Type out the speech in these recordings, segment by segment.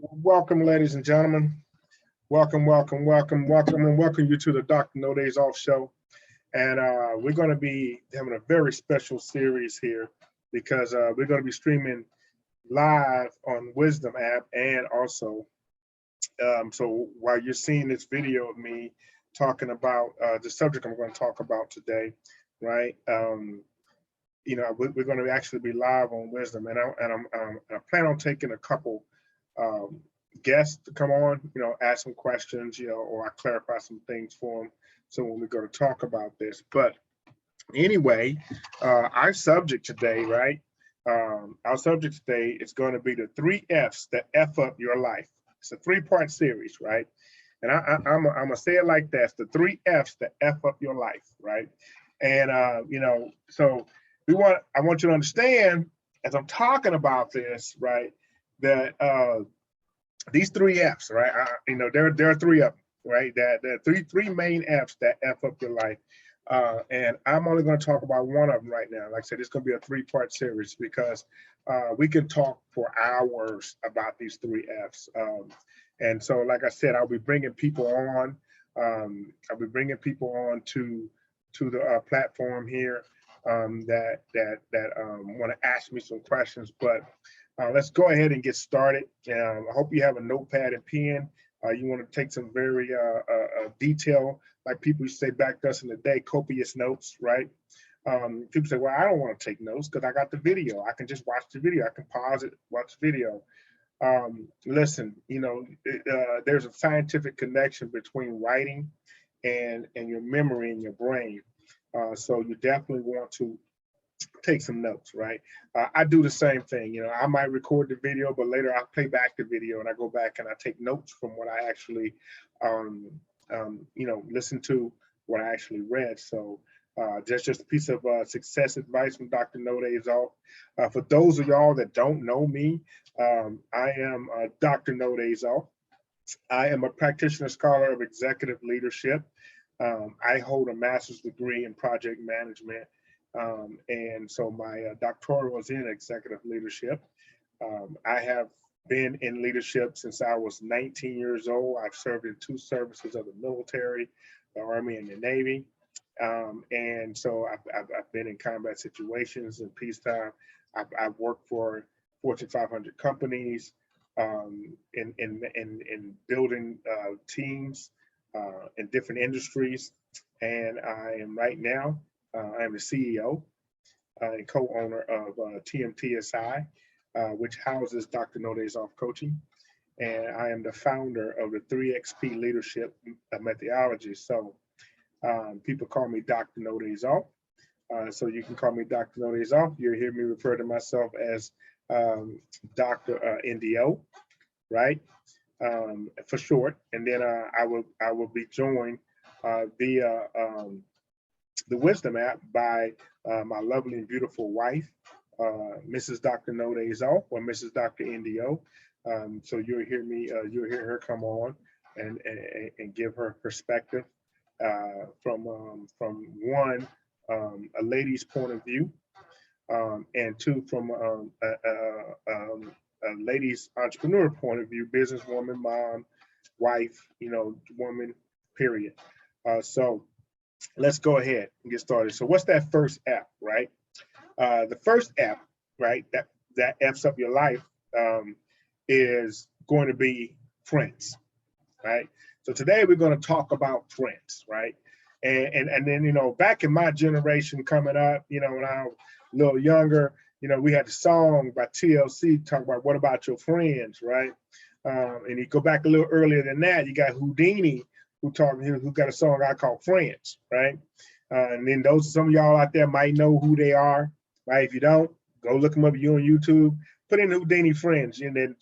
Welcome, ladies and gentlemen. And welcome you to the Dr. No Days Off show. And we're going to be having a very special series here because we're going to be streaming live on Wisdom app and also, so while you're seeing this video of me talking about the subject I'm going to talk about today, right? We're going to actually be live on Wisdom, and I plan on taking a couple um, guests to come on, ask some questions, or I clarify some things for them. So when we go to talk about this, but anyway, our subject today, right? Our subject today is going to be the 3F's that F up your life. It's a 3-part series, right? And I'm gonna say it like that: the 3F's that F up your life, right? And so I want you to understand as I'm talking about this, right, that these 3F's, right? There are three of them, right? That there are three main F's that F up your life. And I'm only going to talk about one of them right now. Like I said, it's going to be a 3-part series because we can talk for hours about these 3F's. And so, like I said, I'll be bringing people on. I'll be bringing people on to the platform here that want to ask me some questions. But let's go ahead and get started. I hope you have a notepad and pen. You want to take some very detail, like people used to say back to us in the day, copious notes, right? People say, well, I don't want to take notes because I got the video. I can just watch the video. I can pause it, watch the video. Listen, there's a scientific connection between writing and your memory in your brain. So you definitely want to take some notes, right? I do the same thing. I might record the video, but later I'll play back the video and I go back and I take notes from what I actually, listen to, what I actually read. So just a piece of success advice from Dr. No Days Off. For those of y'all that don't know me, I am Dr. No Days Off. I am a practitioner scholar of executive leadership. I hold a master's degree in project management. And so my doctoral is in executive leadership. I have been in leadership since I was 19 years old. I've served in 2 services of the military, the Army and the Navy. And so I've been in combat situations in peacetime. I've worked for Fortune 500 companies in building teams in different industries. And I am right now, I am the CEO and co-owner of TMTSI, which houses Dr. No Days Off Coaching. And I am the founder of the 3XP Leadership Methodology. So people call me Dr. No Days Off. So you can call me Dr. No Days Off. You'll hear me refer to myself as Dr. NDO, right? For short. And then I will be joined via the Wisdom app by my lovely and beautiful wife, Mrs. Dr. No Days Off, or Mrs. Dr. NDO. So you'll hear her come on and give her perspective from one, a lady's point of view, and 2, from a lady's entrepreneur point of view, businesswoman, mom, wife, woman, period. So let's go ahead and get started. So what's that first F, right? The first F, right, that F's up your life is going to be friends, right? So today we're going to talk about friends, right? And then, back in my generation coming up, when I was a little younger, we had a song by TLC talk about what about your friends, right? And you go back a little earlier than that, you got Houdini, who got a song I call Friends, right? And then some of y'all out there might know who they are, right? If you don't, go look them up. You on YouTube, put in Houdini Friends, and then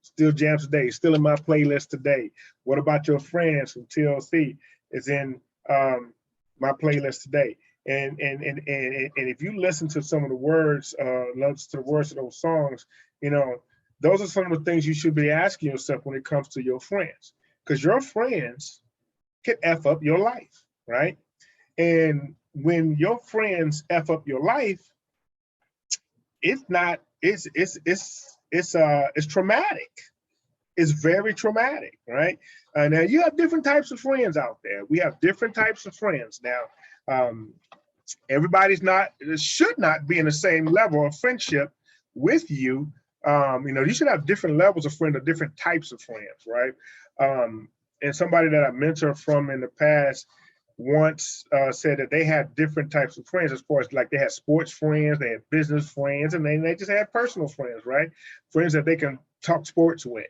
still jams today, still in my playlist today. What about your friends from TLC is in my playlist today. And if you listen to some of the words, listen to the words of those songs, those are some of the things you should be asking yourself when it comes to your friends, because your friends can F up your life, right? And when your friends F up your life, it's traumatic, is very traumatic, right? Now you have different types of friends out there. We have different types of friends now. Everybody's not, should not be in the same level of friendship with you. You should have different levels of friends or different types of friends, right? And somebody that I mentored from in the past once said that they had different types of friends, as far as like they had sports friends, they had business friends, and they just had personal friends, right? Friends that they can talk sports with,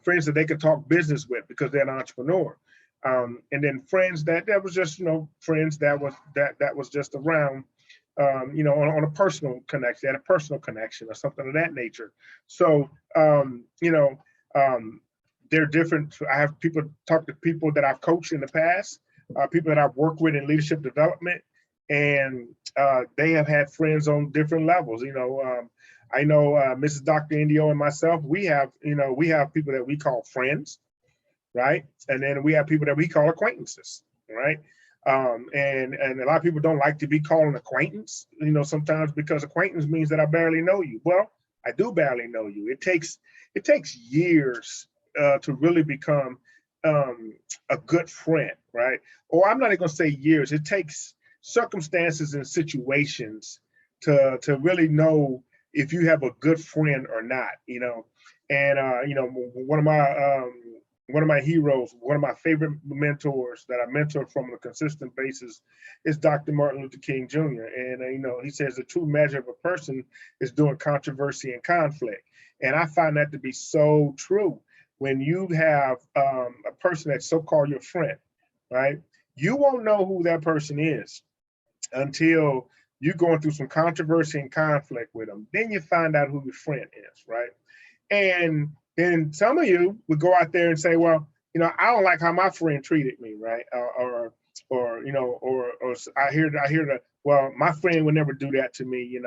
friends that they can talk business with because they're an entrepreneur. And then friends that was just, friends that was just around, on a personal connection, at a personal connection or something of that nature. So, they're different. I have talk to people that I've coached in the past, people that I've worked with in leadership development, and they have had friends on different levels. I know Mrs. Dr. Indio and myself, we have people that we call friends, right? And then we have people that we call acquaintances, right? And a lot of people don't like to be called an acquaintance, sometimes because acquaintance means that I barely know you. Well, I do barely know you. It takes years to really become a good friend, right? Or I'm not even gonna say years. It takes circumstances and situations to really know if you have a good friend or not, And one of my heroes, one of my favorite mentors that I mentor from on a consistent basis is Dr. Martin Luther King Jr. And he says the true measure of a person is doing controversy and conflict. And I find that to be so true. When you have a person that's so-called your friend, right? You won't know who that person is until you're going through some controversy and conflict with them. Then you find out who your friend is, right? And then some of you would go out there and say, well, I don't like how my friend treated me, right? Or I hear that, well, my friend would never do that to me, and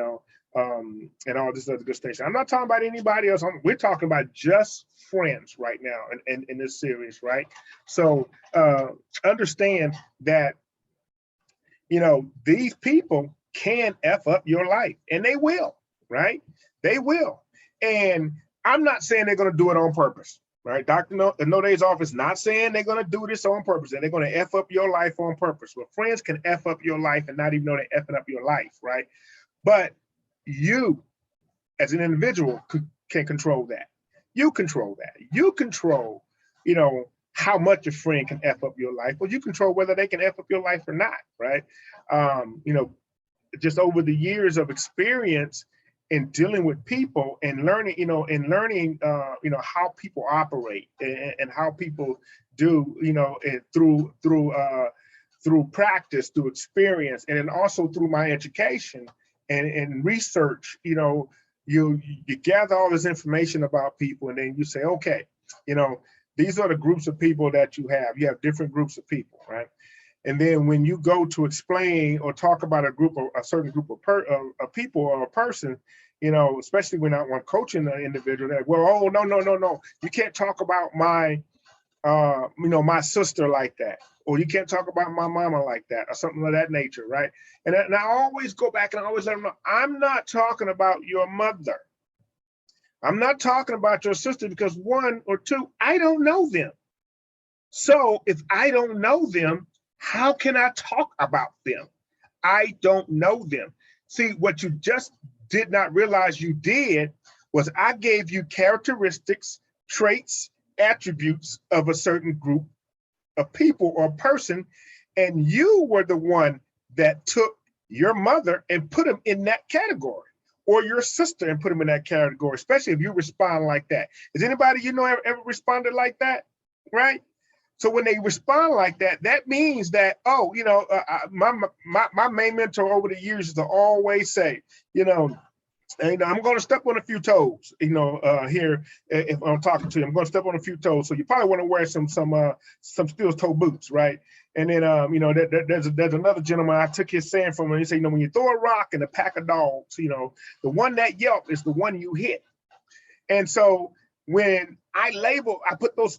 all this other good stuff. I'm not talking about anybody else. We're talking about just friends right now in this series, right? So understand that, these people can F up your life, and they will, right? They will. And I'm not saying they're going to do it on purpose, right? Dr. No Day's office not saying they're going to do this on purpose, and they're going to F up your life on purpose. Well, friends can F up your life and not even know they're Fing up your life, right? But you, as an individual, can control that. You control that. You control, how much a friend can F up your life, but you control whether they can F up your life or not, right? Just over the years of experience in dealing with people and learning, how people operate and how people do, and through practice, through experience, and then also through my education and research, you gather all this information about people, and then you say, okay, these are the groups of people that you have. You have different groups of people, right? And then when you go to explain or talk about a certain group of people or a person, especially when I'm coaching an individual, that, well, oh, no, you can't talk about my, my sister like that, or you can't talk about my mama like that, or something of that nature, right? And I always go back and I always let them know, I'm not talking about your mother. I'm not talking about your sister, because one or two, I don't know them. So if I don't know them, how can I talk about them? I don't know them. See, what you just did not realize you did was I gave you characteristics, traits, attributes of a certain group of people or person, and you were the one that took your mother and put them in that category, or your sister and put them in that category, especially if you respond like that. Has anybody ever responded like that, right? So when they respond like that, that means that, my main mentor over the years is to always say, and I'm going to step on a few toes, here, if I'm talking to you, I'm going to step on a few toes. So you probably want to wear some steel toe boots, right? And then, there's another gentleman, I took his saying from him. He said, when you throw a rock in a pack of dogs, the one that yelp is the one you hit. And so when I put those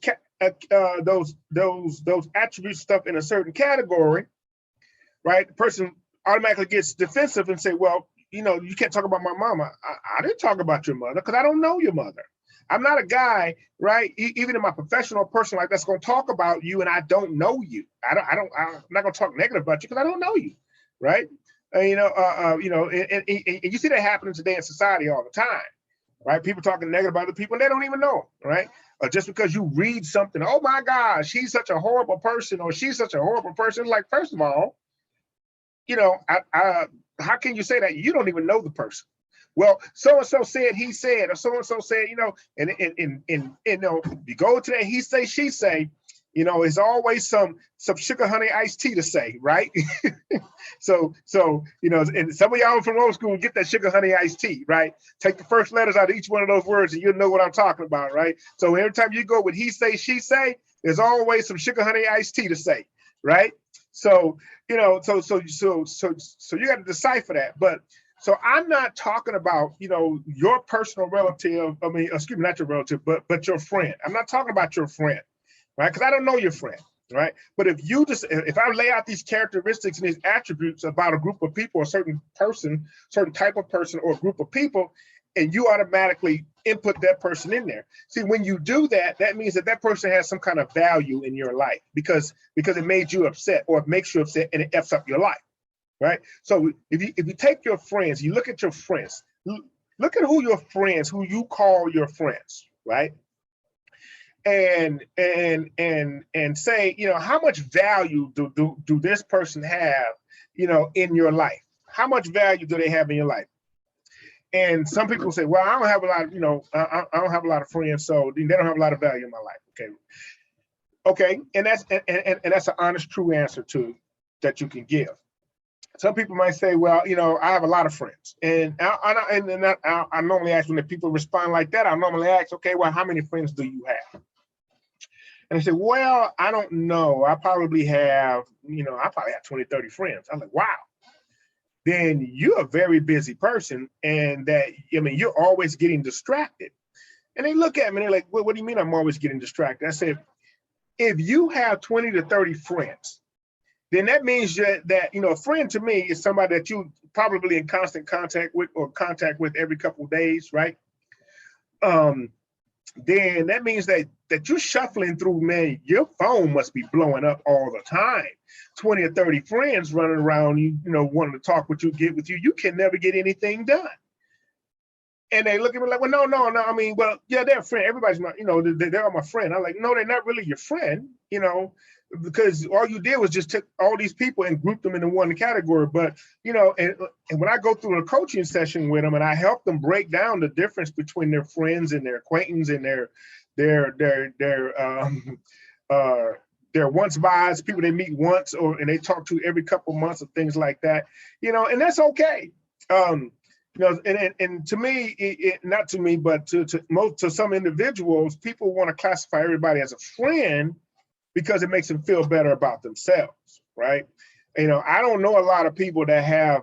attribute stuff in a certain category, right? The person automatically gets defensive and say, well, you can't talk about my mama. I didn't talk about your mother because I don't know your mother. I'm not a guy, right? Even in my professional or personal life, that's going to talk about you and I don't know you. I'm not going to talk negative about you because I don't know you, right? And you see that happening today in society all the time, right? People talking negative about other people and they don't even know, right? Just because you read something, oh my gosh, he's such a horrible person or she's such a horrible person. Like, first of all, how can you say that? You don't even know the person. Well, so and so said, he said, or so and so said, and you go to that he say, she say, it's always some sugar honey iced tea to say, right? so and some of y'all from old school get that sugar honey iced tea, right? Take the first letters out of each one of those words and you'll know what I'm talking about, right? So every time you go with he say, she say, there's always some sugar honey iced tea to say, right? So you got to decipher that. But so I'm not talking about, your personal relative. I mean, excuse me, not your relative, but your friend. I'm not talking about your friend, right? Because I don't know your friend, right? But if I lay out these characteristics and these attributes about a group of people, a certain person, certain type of person, or a group of people, and you automatically input that person in there. See, when you do that, that means that person has some kind of value in your life because it made you upset or it makes you upset and it F's up your life. Right. So if you take your friends, you look at your friends, look at who you call your friends, right? And say, how much value do this person have, in your life? How much value do they have in your life? And some people say, well, I don't have a lot of, I don't have a lot of friends, so they don't have a lot of value in my life. Okay. And that's an honest, true answer that you can give. Some people might say, well, I have a lot of friends. And I normally ask when the people respond like that, I normally ask, okay, well, how many friends do you have? And they say, well, I don't know. I probably have 20, 30 friends. I'm like, wow. Then you're a very busy person. And you're always getting distracted. And they look at me and they're like, well, what do you mean I'm always getting distracted? I said, if you have 20 to 30 friends, then that means that a friend to me is somebody that you probably in constant contact with or contact with every couple of days, right? Then that means that you're shuffling through, man, your phone must be blowing up all the time. 20 or 30 friends running around, wanting to talk with you, get with you. You can never get anything done. And they look at me like, well, no. I mean, well, yeah, they're a friend. Everybody's my, they're my friend. I'm like, no, they're not really your friend, because all you did was just took all these people and group them into one category. But, and when I go through a coaching session with them and I help them break down the difference between their friends and their acquaintance and their once buys, people they meet once and they talk to every couple months of things like that, and that's okay. And to me, not to me, but to some individuals, people want to classify everybody as a friend because it makes them feel better about themselves, right? I don't know a lot of people that have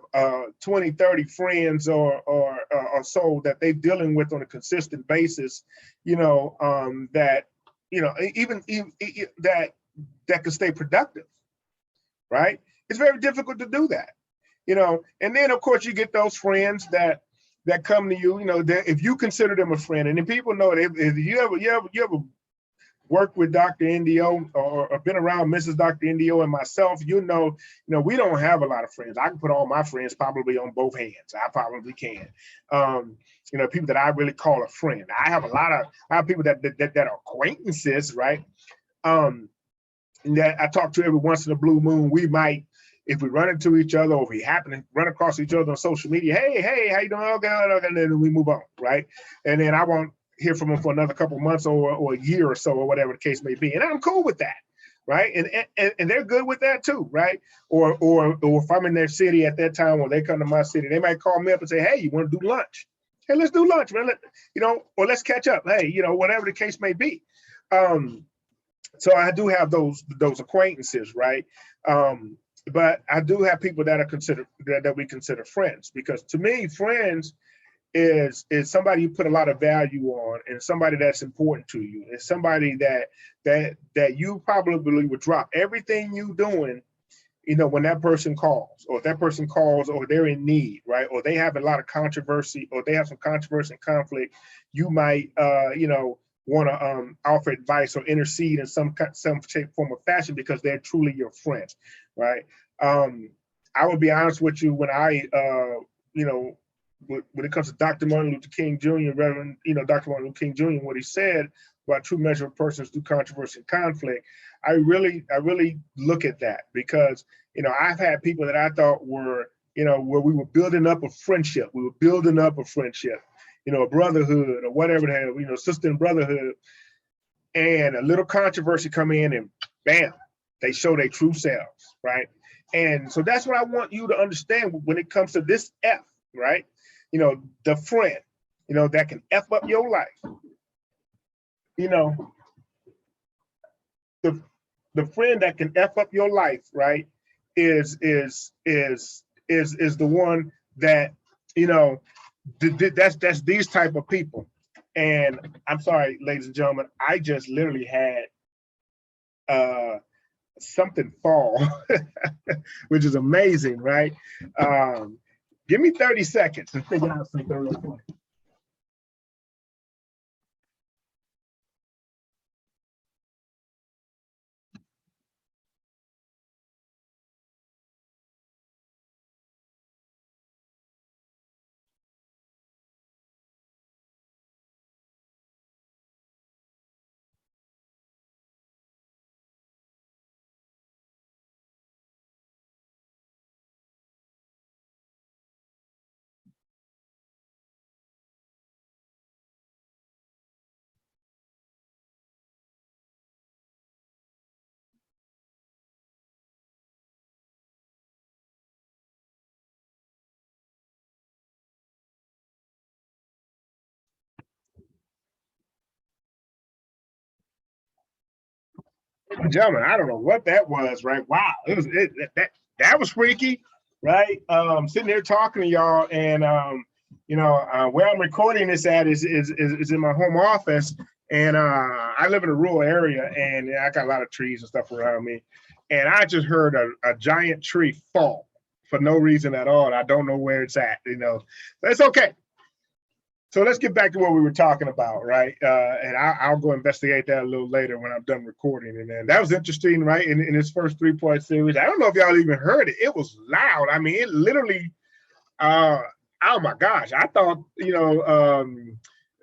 20, 30 friends or so that they're dealing with on a consistent basis, that, even that can stay productive, right? It's very difficult to do that, and then of course you get those friends that come to you, if you consider them a friend, and then people know that if you ever worked with Dr. Indio or been around Mrs. Dr. Indio and myself, we don't have a lot of friends. I can put all my friends probably on both hands. I probably can. People that I really call a friend. I have people that are acquaintances, right? That I talk to every once in a blue moon. We might, if we run into each other or if we happen to run across each other on social media, hey, how you doing? Okay, and then we move on, right? And then I won't hear from them for another couple of months or a year or so, or whatever the case may be. And I'm cool with that, right? And they're good with that too, right? Or if I'm in their city at that time, or they come to my city, they might call me up and say, hey, you want to do lunch? Hey, let's do lunch, man. Or let's catch up. Hey, whatever the case may be. So I do have those acquaintances, right? But I do have people that we consider friends, because to me, friends is somebody you put a lot of value on, and somebody that's important to you, and somebody that you probably would drop everything you doing you know, when that person calls, or if that person calls, or they're in need, right? Or they have a lot of controversy, or they have some controversy and conflict, you might, you know, want to offer advice or intercede in some shape, form, or fashion because they're truly your friends, right? I would be honest with you, when I, you know, when it comes to Dr. Martin Luther King Jr., Reverend, you know, Dr. Martin Luther King Jr., what he said about true measure of persons through controversy and conflict, I really look at that, because, you know, I've had people that I thought were, you know, where we were building up a friendship, you know, a brotherhood or whatever the hell, you know, sister and brotherhood, and a little controversy come in and bam, they show their true selves, right? And so that's what I want you to understand when it comes to this F, right? You know, the friend, you know, that can F up your life. You know, the friend that can F up your life, right, is the one that, you know, that's these type of people. And I'm sorry, ladies and gentlemen, I just literally had something fall, which is amazing, right? Give me 30 seconds to figure out something real quick. Gentlemen, I don't know what that was, right? Wow, that was freaky, right? Sitting there talking to y'all, and you know, where I'm recording this at is in my home office, and I live in a rural area, and I got a lot of trees and stuff around me, and I just heard a giant tree fall for no reason at all. And I don't know where it's at, you know. That's okay. So let's get back to what we were talking about, right? And I'll go investigate that a little later when I'm done recording. And then that was interesting, right? In this first 3-part series, I don't know if y'all even heard it. It was loud. I mean, it literally, oh my gosh, I thought, you know,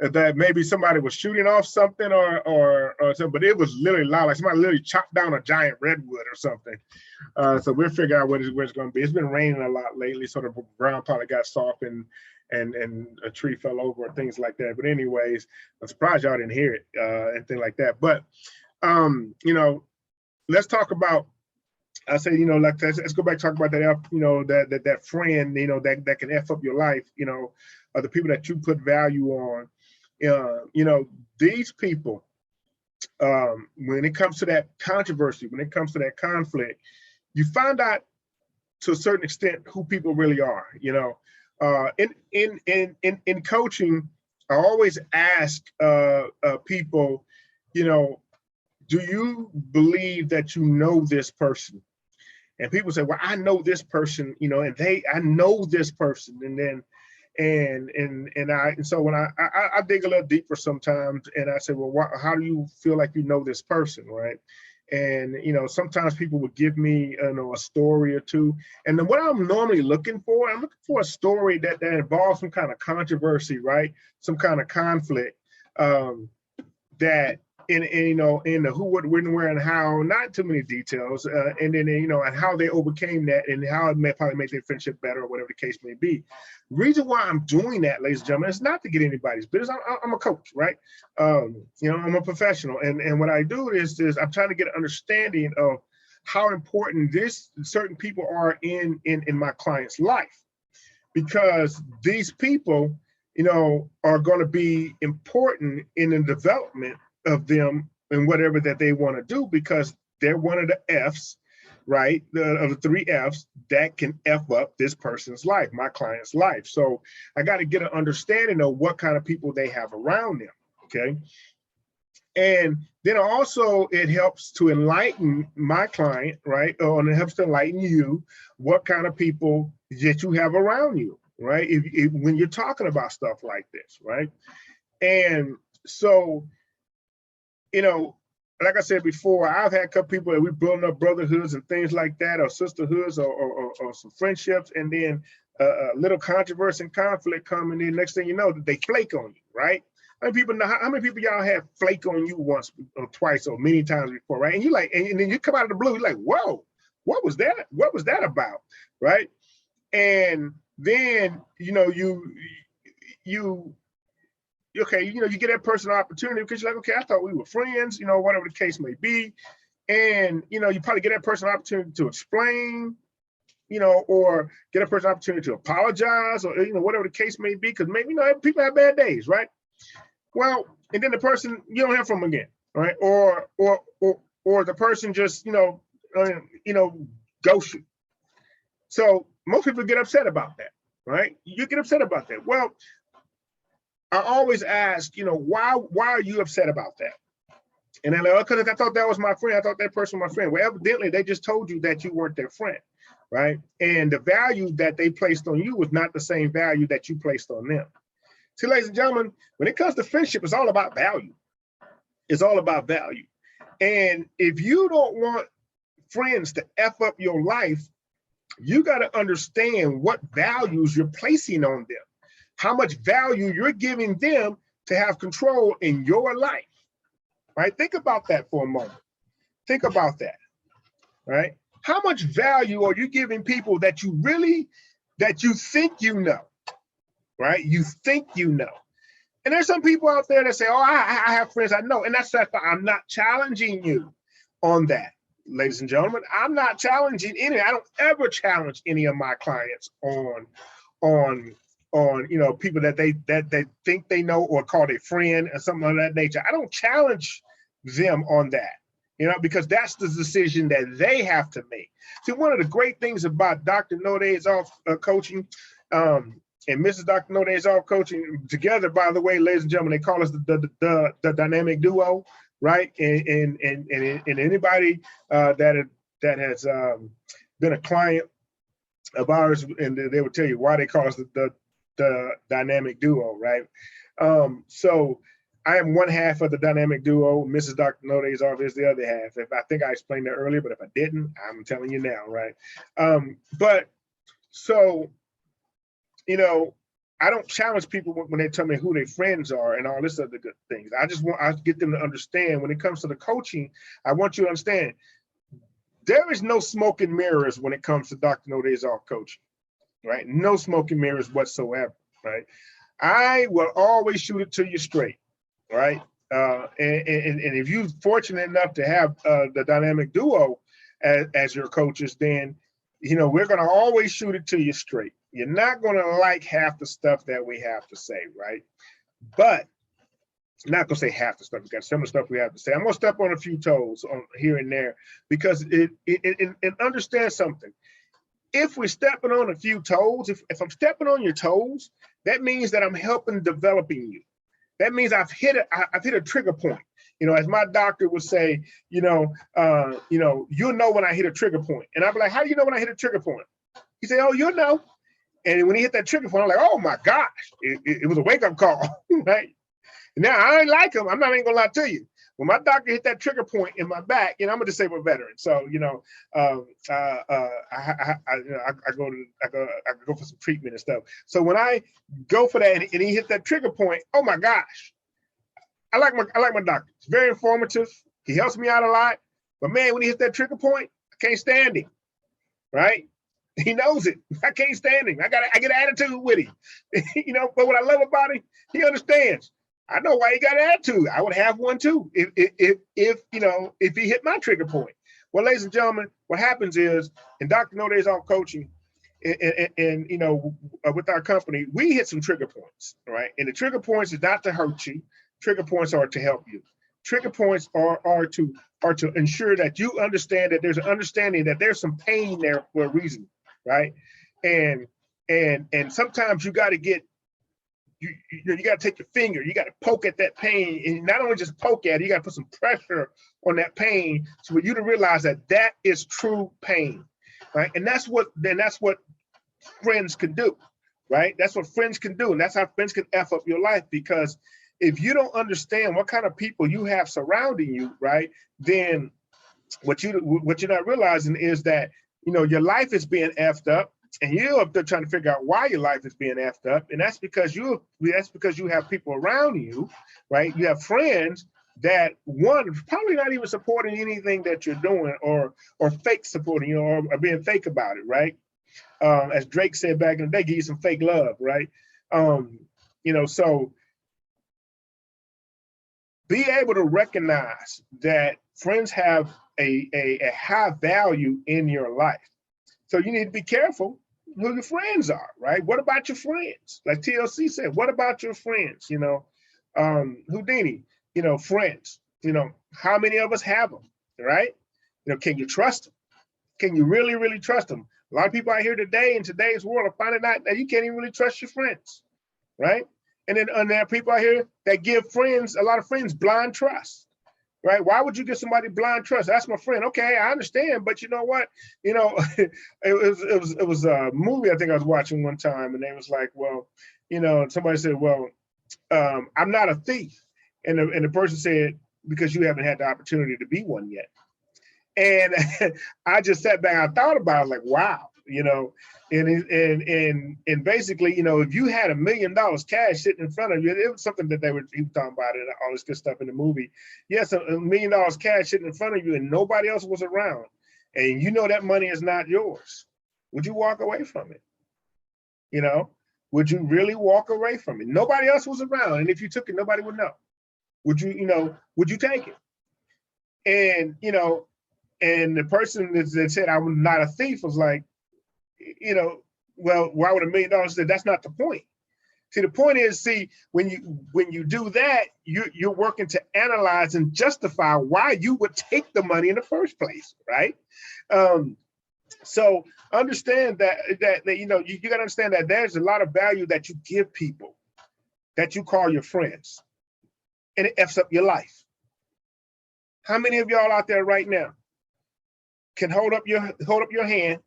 that maybe somebody was shooting off something or something, but it was literally loud, like somebody literally chopped down a giant redwood or something. So we'll figure out where it's going to be. It's been raining a lot lately, so the ground probably got soft and a tree fell over or things like that. But anyways, I'm surprised y'all didn't hear it, anything like that. But you know, let's talk about. I say, you know, like let's go back and talk about that. You know, that friend, you know, that can F up your life. You know, the people that you put value on. You know, these people. When it comes to that controversy, when it comes to that conflict, you find out to a certain extent who people really are. You know, in coaching, I always ask people, you know, do you believe that you know this person? And people say, well, I know this person, you know, and I know this person, and then and so when I dig a little deeper sometimes, and I say, well, how do you feel like you know this person, right? And you know, sometimes people would give me, you know, a story or two, and then what I'm normally looking for, I'm looking for a story that involves some kind of controversy, right? Some kind of conflict, that in you know, in the who, what, when, where, and how, not too many details, and then, you know, and how they overcame that, and how it may probably make their friendship better, or whatever the case may be. Reason why I'm doing that, ladies and gentlemen, is not to get anybody's business. I'm a coach, right? You know, I'm a professional, and what I do is I'm trying to get an understanding of how important certain people are in my client's life, because these people, you know, are going to be important in the development of them and whatever that they want to do, because they're one of the F's, right? Of the 3 F's that can F up this person's life, my client's life. So I got to get an understanding of what kind of people they have around them. Okay. And then also it helps to enlighten my client, right? Or it helps to enlighten you what kind of people that you have around you, right? If when you're talking about stuff like this, right? And so, you know, like I said before, I've had a couple people that we've built up brotherhoods and things like that, or sisterhoods, or some friendships, and then a little controversy and conflict come, and then next thing you know, they flake on you, right? How many people y'all have flake on you once or twice or many times before, right? And you like, and then you come out of the blue, you're like, whoa, what was that? What was that about, right? And then you okay, you get that person an opportunity because you're like, okay, I thought we were friends, whatever the case may be. And, you probably get that person an opportunity to explain, or get a person an opportunity to apologize, or, whatever the case may be, because maybe, people have bad days, right? Well, and then the person, you don't hear from them again, right? Or the person just, ghosts you. So most people get upset about that, right? You get upset about that. Well, I always ask, why are you upset about that? And they're like, because I thought that was my friend. I thought that person was my friend. Well, evidently they just told you that you weren't their friend, right? And the value that they placed on you was not the same value that you placed on them. See, ladies and gentlemen, when it comes to friendship, it's all about value. It's all about value. And if you don't want friends to F up your life, you got to understand what values you're placing on them, how much value you're giving them to have control in your life, right? Think about that for a moment. Think about that, right? How much value are you giving people that you think you know, right? You think you know. And there's some people out there that say, oh, I have friends I know. And that's that. I'm not challenging you on that, ladies and gentlemen. I'm not challenging any. I don't ever challenge any of my clients on people that they think they know or call their friend or something of that nature. I don't challenge them on that, because that's the decision that they have to make. See, one of the great things about Dr. No Days Off coaching, and Mrs. Dr. No Days Off coaching together, by the way, ladies and gentlemen, they call us the dynamic duo, right? And anybody that has been a client of ours, and they will tell you why they call us the dynamic duo, right? So I am one half of the dynamic duo. Mrs. Dr. No Days Off is the other half. I think I explained that earlier, but if I didn't, I'm telling you now, right? But so, I don't challenge people when they tell me who their friends are and all this other good things. I get them to understand when it comes to the coaching, I want you to understand there is no smoke and mirrors when it comes to Dr. No Days Off coaching, right? No smoke and mirrors whatsoever, right? I will always shoot it to you straight, right? And if you're fortunate enough to have the dynamic duo as your coaches, then we're going to always shoot it to you straight. You're not going to like half the stuff that we have to say, right? But I'm not going to say half the stuff. We got some of the stuff we have to say. I'm going to step on a few toes on here and there because and understand something. If we're stepping on a few toes, if I'm stepping on your toes, that means that I'm helping developing you. That means I've hit a trigger point. As my doctor would say, you'll know when I hit a trigger point. And I'd be like, how do you know when I hit a trigger point? He said, oh, you'll know. And when he hit that trigger point, I'm like, oh my gosh, it was a wake-up call, right? Now I ain't like him. I'm not even gonna lie to you. When my doctor hit that trigger point in my back, I'm a disabled veteran, so I go for some treatment and stuff. So when I go for that and he hit that trigger point, oh my gosh, I like my doctor. It's very informative. He helps me out a lot. But man, when he hits that trigger point, I can't stand him. Right? He knows it. I can't stand him. I get attitude with him. But what I love about him, he understands. I know why he got an attitude. I would have one too if he hit my trigger point. Well, ladies and gentlemen, what happens is in Dr. No Days Off coaching, and with our company, we hit some trigger points, right? And the trigger points is not to hurt you. Trigger points are to help you. Trigger points are to ensure that you understand that there's an understanding that there's some pain there for a reason, right? And sometimes you got to get you got to take your finger, you got to poke at that pain, and not only just poke at it, you got to put some pressure on that pain so for you to realize that that is true pain, right? And that's what friends can do, right? That's what friends can do, and that's how friends can F up your life, because if you don't understand what kind of people you have surrounding you, right, then what you're not realizing is that, you know, your life is being effed up, and you're up there trying to figure out why your life is being effed up, and that's because you have people around you, right? You have friends that, one, probably not even supporting anything that you're doing, or fake supporting you, or being fake about it, right? As Drake said back in the day, give you some fake love, right? You know, so be able to recognize that friends have a high value in your life. So you need to be careful who your friends are, right? What about your friends? Like TLC said, what about your friends? You know, Houdini, you know, friends, you know, how many of us have them, right? You know, can you trust them? Can you really, really trust them? A lot of people out here today in today's world are finding out that you can't even really trust your friends, right? And then there are people out here that give a lot of friends blind trust. Right? Why would you give somebody blind trust? That's my friend. Okay, I understand, but you know what? You know, it was a movie I think I was watching one time, and they was like, well, you know, somebody said, well, I'm not a thief, and the person said, because you haven't had the opportunity to be one yet. And I just sat back, I thought about it, I was like, wow, you know, and basically, you know, if you had $1 million cash sitting in front of you, it was something that he was talking about it, all this good stuff in the movie. Yes, $1 million cash sitting in front of you and nobody else was around, and you know that money is not yours, would you walk away from it? You know, would you really walk away from it? Nobody else was around, and if you took it, nobody would know. Would you take it? And, you know, and the person that said I'm not a thief was like, you know, well, why would $1 million say? That's not the point. See, the point is, when you do that, you're working to analyze and justify why you would take the money in the first place, right? So understand that you know, you got to understand that there's a lot of value that you give people that you call your friends, and it F's up your life. How many of y'all out there right now can hold up your hand?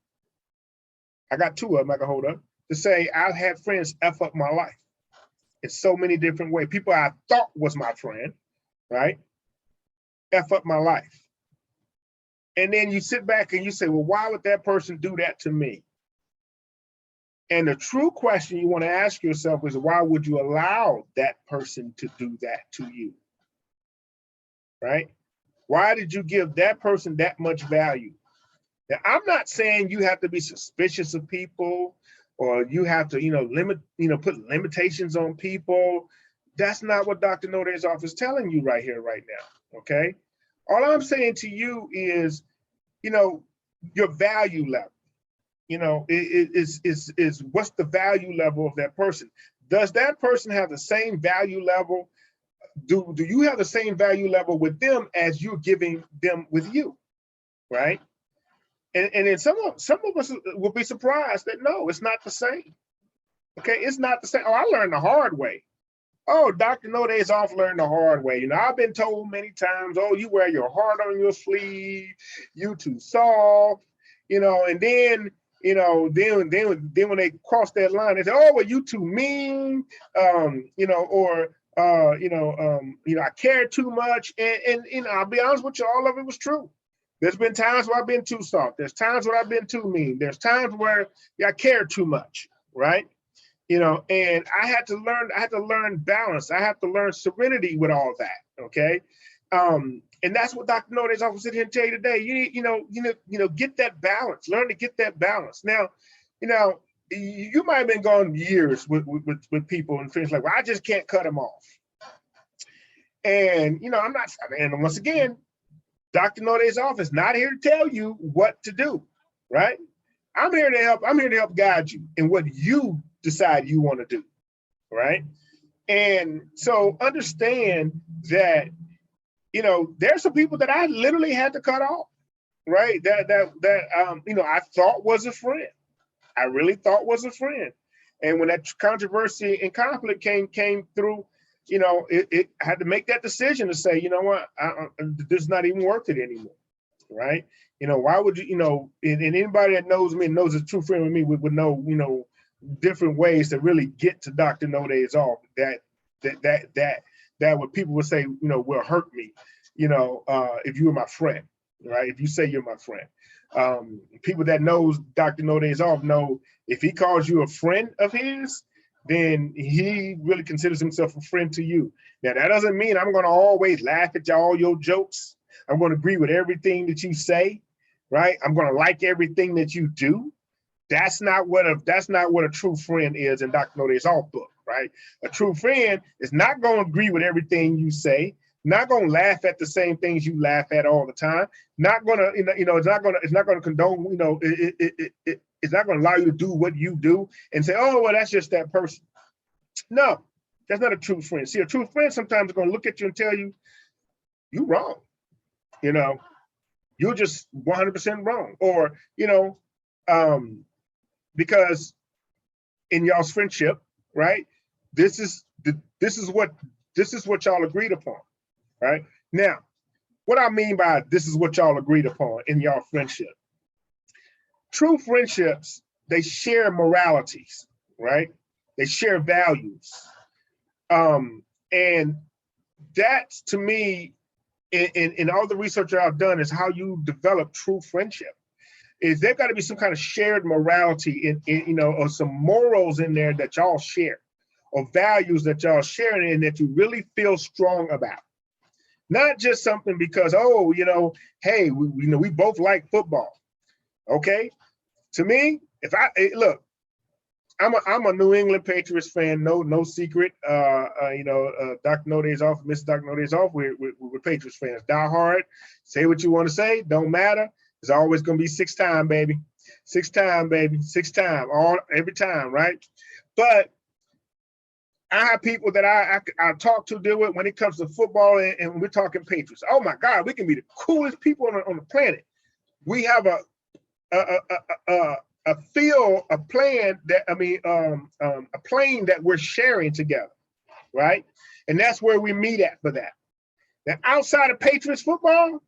I got two of them I can hold up to say I've had friends F up my life in so many different ways. People I thought was my friend, right? F up my life. And then you sit back and you say, well, why would that person do that to me? And the true question you want to ask yourself is, why would you allow that person to do that to you? Right? Why did you give that person that much value? Now, I'm not saying you have to be suspicious of people, or you have to, you know, put limitations on people. That's not what Dr. Node's office is telling you right here, right now, okay? All I'm saying to you is, you know, your value level, you know, is what's the value level of that person? Does that person have the same value level? Do you have the same value level with them as you're giving them with you, right? And then some of us will be surprised that no, it's not the same. Okay, it's not the same. Oh, I learned the hard way. Oh, Dr. Node's off learned the hard way. You know, I've been told many times, oh, you wear your heart on your sleeve, you too soft, you know, and then, you know, then when they cross that line, they say, oh, well, you too mean, you know, or you know, I care too much. And you know, I'll be honest with you, all of it was true. There's been times where I've been too soft. There's times where I've been too mean. There's times where I care too much, right? You know, and I had to learn balance. I have to learn serenity with all that. Okay. And that's what Dr. Node's office sitting here and tell you today. You need, you know, get that balance, learn to get that balance. Now, you know, you might have been gone years with people and friends like, well, I just can't cut them off. And, you know, and once again, Dr. Node's office not here to tell you what to do, right? I'm here to help guide you in what you decide you want to do, right? And so understand that, you know, there's some people that I literally had to cut off, right? That you know, I thought was a friend. I really thought was a friend. And when that controversy and conflict came through, you know, it had to make that decision to say, you know what, this is not even worth it anymore, right? You know, why would you, you know, and anybody that knows me and knows a true friend with me would know, you know, different ways to really get to Dr. No Days Off that what people would say, you know, will hurt me, you know, if you were my friend, right? If you say you're my friend. People that knows Dr. No Days Off know if he calls you a friend of his, then he really considers himself a friend to you. Now, that doesn't mean I'm going to always laugh at all your jokes. I'm going to agree with everything that you say, right? I'm going to like everything that you do. That's not what a true friend is in Dr. No Days Off book, right? A true friend is not going to agree with everything you say, not going to laugh at the same things you laugh at all the time, not going to, you know, it's not going to condone, you know, it's not going to allow you to do what you do and say, oh, well, that's just that person. No, that's not a true friend. See, a true friend sometimes is going to look at you and tell you, you're wrong. You know, you're just 100% wrong. Or, you know, because in y'all's friendship, right? This is what y'all agreed upon, right? Now, what I mean by this is what y'all agreed upon in y'all friendship. True friendships, they share moralities, right? They share values. And that, to me, in all the research I've done, is how you develop true friendship. Is there got to be some kind of shared morality in you know, or some morals in there that y'all share, or values that y'all share and that you really feel strong about. Not just something because, oh, you know, hey, we both like football. Okay. To me, look, I'm a New England Patriots fan, no secret. You know, Dr. No Days Off, Mr. Dr. No Days Off, we're Patriots fans. Die hard, say what you want to say, don't matter. It's always gonna be 6-time, baby. 6-time, baby, 6-time, every time, right? But I have people that I talk to, deal with when it comes to football, and we're talking Patriots. Oh my God, we can be the coolest people on the planet. We have a plane that we're sharing together, right? And that's where we meet at for that. Now, outside of Patriots football,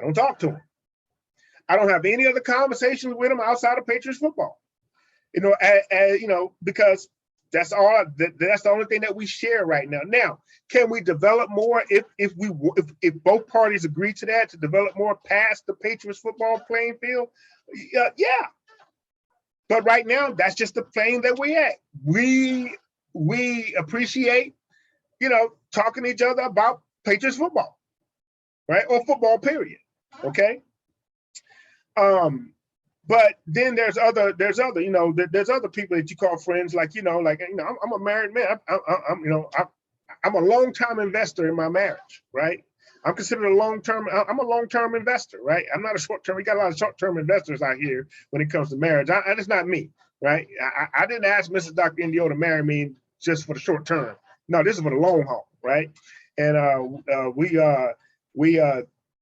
I don't talk to them. I don't have any other conversations with them outside of Patriots football. You know, you know, because that's the only thing that we share right now. Now, can we develop more if both parties agree to that, to develop more past the Patriots football playing field? Yeah. But right now, that's just the plane that we at. We appreciate, you know, talking to each other about Patriots football, right? Or football, period. Okay. But then there's other, you know, there's other people that you call friends, like, you know, I'm a married man. I'm a long-term investor in my marriage, right? I'm considered I'm a long-term investor, right? I'm not a short-term. We got a lot of short-term investors out here when it comes to marriage. That's not me, right? I didn't ask Mrs. Dr. Indio to marry me just for the short term. No, this is for the long haul, right? And we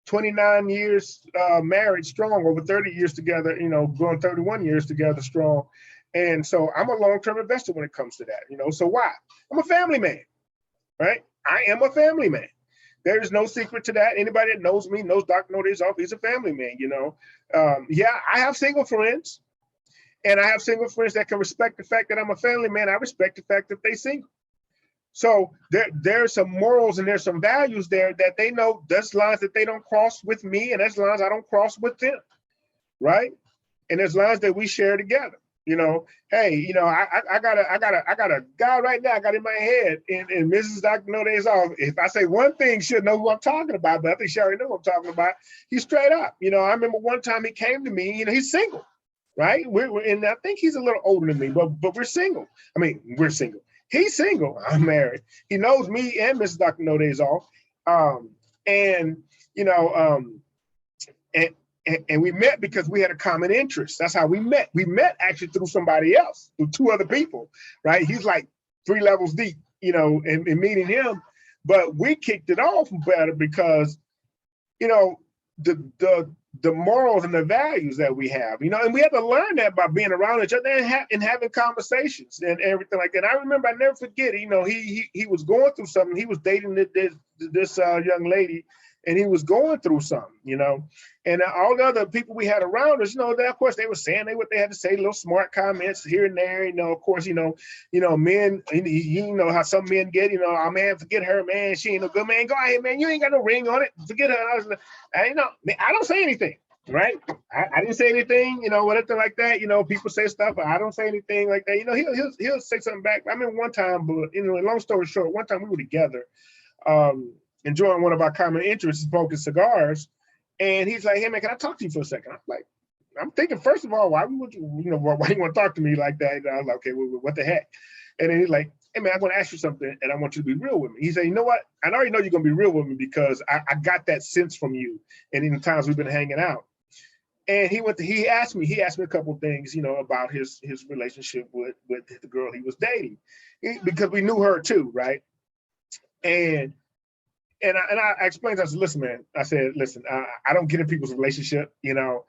29 years married strong, over 30 years together, you know, going 31 years together strong. And so I'm a long-term investor when it comes to that, you know. So why? I'm a family man, right? I am a family man. There is no secret to that. Anybody that knows me knows Dr. No Days Off. He's a family man, you know. Yeah, I have single friends, and I have single friends that can respect the fact that I'm a family man. I respect the fact that they single. So there's some morals and there's some values there that they know there's lines that they don't cross with me, and there's lines I don't cross with them, right? And there's lines that we share together. You know, hey, you know, I got a guy right now I got in my head, and Mrs. Dr. No Days Off. If I say one thing, she'll know who I'm talking about, but I think she already knows what I'm talking about. He's straight up. You know, I remember one time he came to me, you know, he's single, right? And I think he's a little older than me, but we're single. I mean, we're single. He's single. I'm married. He knows me and Mrs. Dr. No Days Off. And you know, and we met because we had a common interest. That's how we met. We met actually through somebody else, through two other people, right? He's like 3 levels deep, you know, in meeting him. But we kicked it off better because, you know, the morals and the values that we have, and we have to learn that by being around each other and having conversations and everything like that. And I remember, I never forget, he was going through something. He was dating this young lady, and he was going through something, and all the other people we had around us, that of course they were saying what they had to say, little smart comments here and there, of course, men, how some men get, oh man, forget her, man, she ain't no good, man, go ahead, man, you ain't got no ring on it, forget her. And I was like, I don't say anything, right? I didn't say anything, whatever like that, people say stuff, but I don't say anything like that, he'll say something back. I remember one time, but long story short, one time we were together, enjoying one of our common interests, smoking cigars. And he's like, hey man, can I talk to you for a second? I'm thinking, first of all, why would you, why you want to talk to me like that? And I was like, okay, well, what the heck? And then he's like, hey man, I'm going to ask you something and I want you to be real with me. He said, you know what? I already know you're going to be real with me because I got that sense from you. And in the times we've been hanging out. And he asked me a couple of things, about his relationship with the girl he was dating, because we knew her too, right? And I explained, I said, listen, man, I don't get in people's relationship, and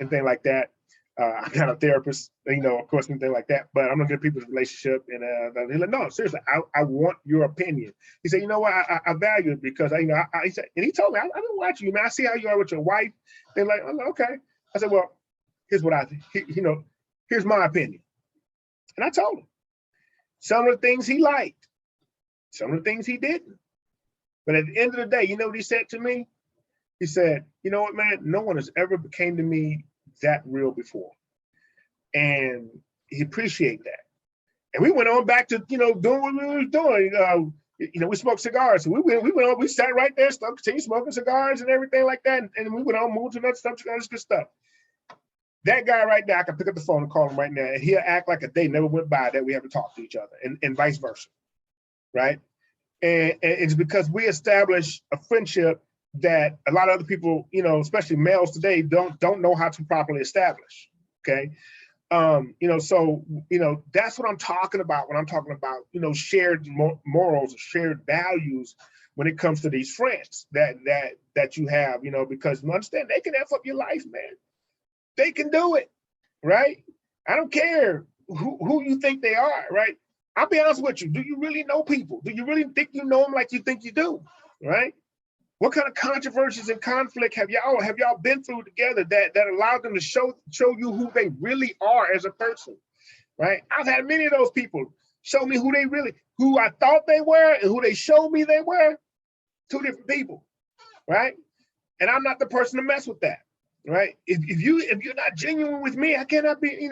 things like that. I'm not a therapist, of course, and things like that, but I'm not getting people's relationship. And he's like, no, seriously, I want your opinion. He said, you know what, I value it because, he said, and he told me, I've been watching you, man. I see how you are with your wife. They're like, oh, okay. I said, well, here's what I think, here's my opinion. And I told him some of the things he liked, some of the things he didn't. But at the end of the day, you know what he said to me? He said, you know what, man, no one has ever came to me that real before. And he appreciated that. And we went on back to, doing what we were doing. We smoked cigars. So we went on, we sat right there, continued smoking cigars and everything like that. And we went on, moved to another stuff, all this good stuff. That guy right there, I can pick up the phone and call him right now, and he'll act like a day never went by that we haven't talked to each other, and vice versa, right? And it's because we establish a friendship that a lot of other people, especially males today, don't know how to properly establish. Okay. So that's what I'm talking about when I'm talking about, shared morals, shared values when it comes to these friends that you have, because you understand they can F up your life, man. They can do it, right? I don't care who you think they are, right? I'll be honest with you. Do you really know people? Do you really think you know them like you think you do, right? What kind of controversies and conflict have y'all been through together that allowed them to show you who they really are as a person, right? I've had many of those people show me who I thought they were and who they showed me they were, two different people, right? And I'm not the person to mess with that, right? If you're not genuine with me, I cannot be,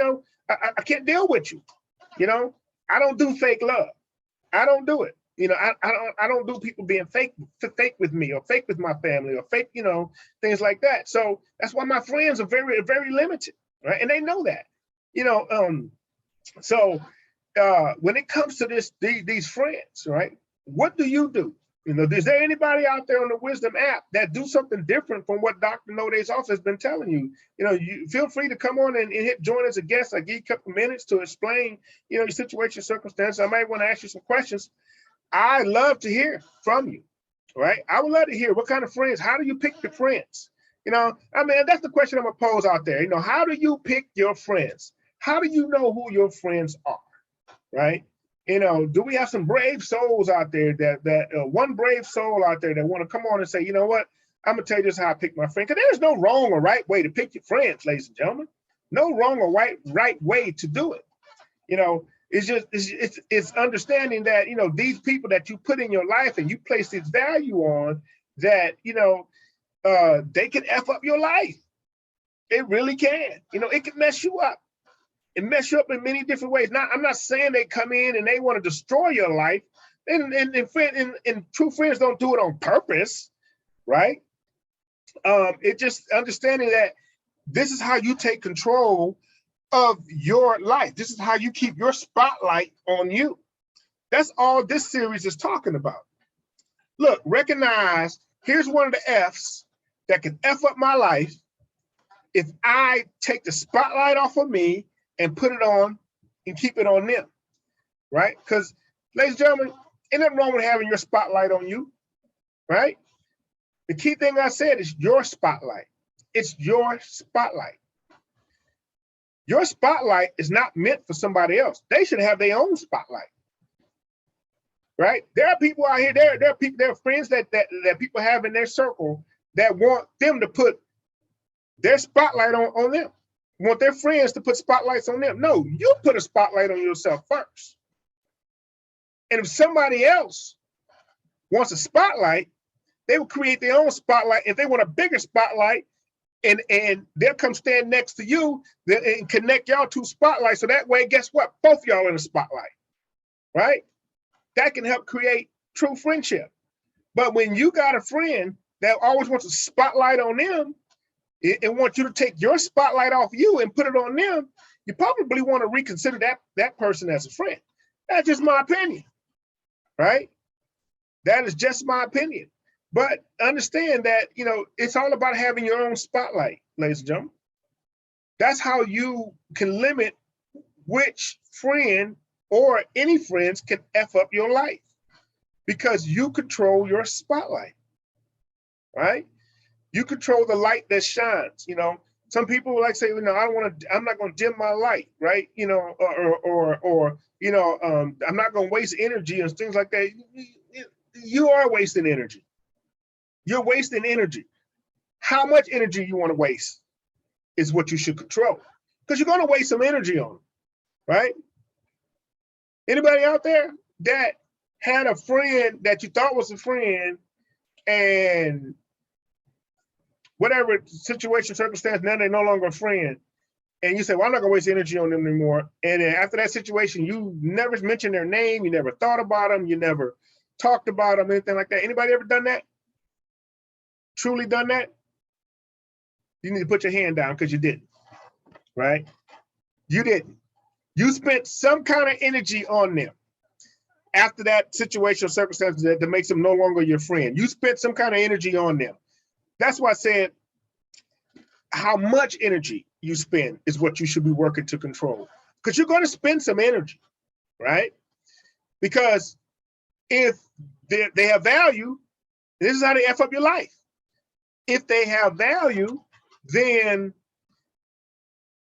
I can't deal with you, I don't do fake love. I don't do it. I don't do people being fake with me or fake with my family or fake, things like that. So that's why my friends are very, very limited, right? And they know that, So when it comes to these friends, right? What do you do? Is there anybody out there on the Wisdom app that do something different from what Dr. Node's office has been telling you? You feel free to come on and join as a guest. I give you a couple minutes to explain, your situation, circumstance. I might want to ask you some questions. I love to hear from you, right? I would love to hear what kind of friends, how do you pick your friends? That's the question I'm gonna pose out there. How do you pick your friends? How do you know who your friends are, right? Do we have some brave souls out there that one brave soul out there that want to come on and say, you know what, I'm gonna tell you this how I pick my friend. Because there's no wrong or right way to pick your friends, ladies and gentlemen. No wrong or right way to do it. It's just it's understanding that these people that you put in your life and you place this value on, that they can F up your life. It really can. It can mess you up. It mess you up in many different ways. Now, I'm not saying they come in and they want to destroy your life. And true friends don't do it on purpose, right? It just understanding that this is how you take control of your life. This is how you keep your spotlight on you. That's all this series is talking about. Look, recognize, here's one of the F's that can F up my life if I take the spotlight off of me and put it on and keep it on them, right? Because, ladies and gentlemen, ain't nothing wrong with having your spotlight on you, right? The key thing I said is your spotlight. it's your spotlight. Your spotlight is not meant for somebody else. They should have their own spotlight, right? There are people out here, there are people, there are friends that people have in their circle that want them to put their spotlight on them, want their friends to put spotlights on them. No, you put a spotlight on yourself first. And if somebody else wants a spotlight, they will create their own spotlight. If they want a bigger spotlight, and they'll come stand next to you and connect y'all to spotlights. So that way, guess what? Both y'all in the spotlight, right? That can help create true friendship. But when you got a friend that always wants a spotlight on them and wants you to take your spotlight off you and put it on them, you probably want to reconsider that person as a friend. That's just my opinion, right? That is just my opinion. But understand that, it's all about having your own spotlight, ladies and gentlemen. That's how you can limit which friend or any friends can F up your life, because you control your spotlight, right? You control the light that shines. Some people like say, I'm not going to dim my light, right? Or I'm not going to waste energy and things like that. You are wasting energy. You're wasting energy. How much energy you want to waste is what you should control, because you're going to waste some energy on it, right? Anybody out there that had a friend that you thought was a friend, and whatever situation, circumstance, now they're no longer a friend, and you say, well, I'm not going to waste energy on them anymore. And then after that situation, you never mentioned their name, you never thought about them, you never talked about them, anything like that. Anybody ever done that? Truly done that? You need to put your hand down, because you didn't, right? You didn't. You spent some kind of energy on them after that situation or circumstance that makes them no longer your friend. You spent some kind of energy on them. That's why I said how much energy you spend is what you should be working to control, because you're going to spend some energy, right? Because if they have value, this is how they F up your life. If they have value, then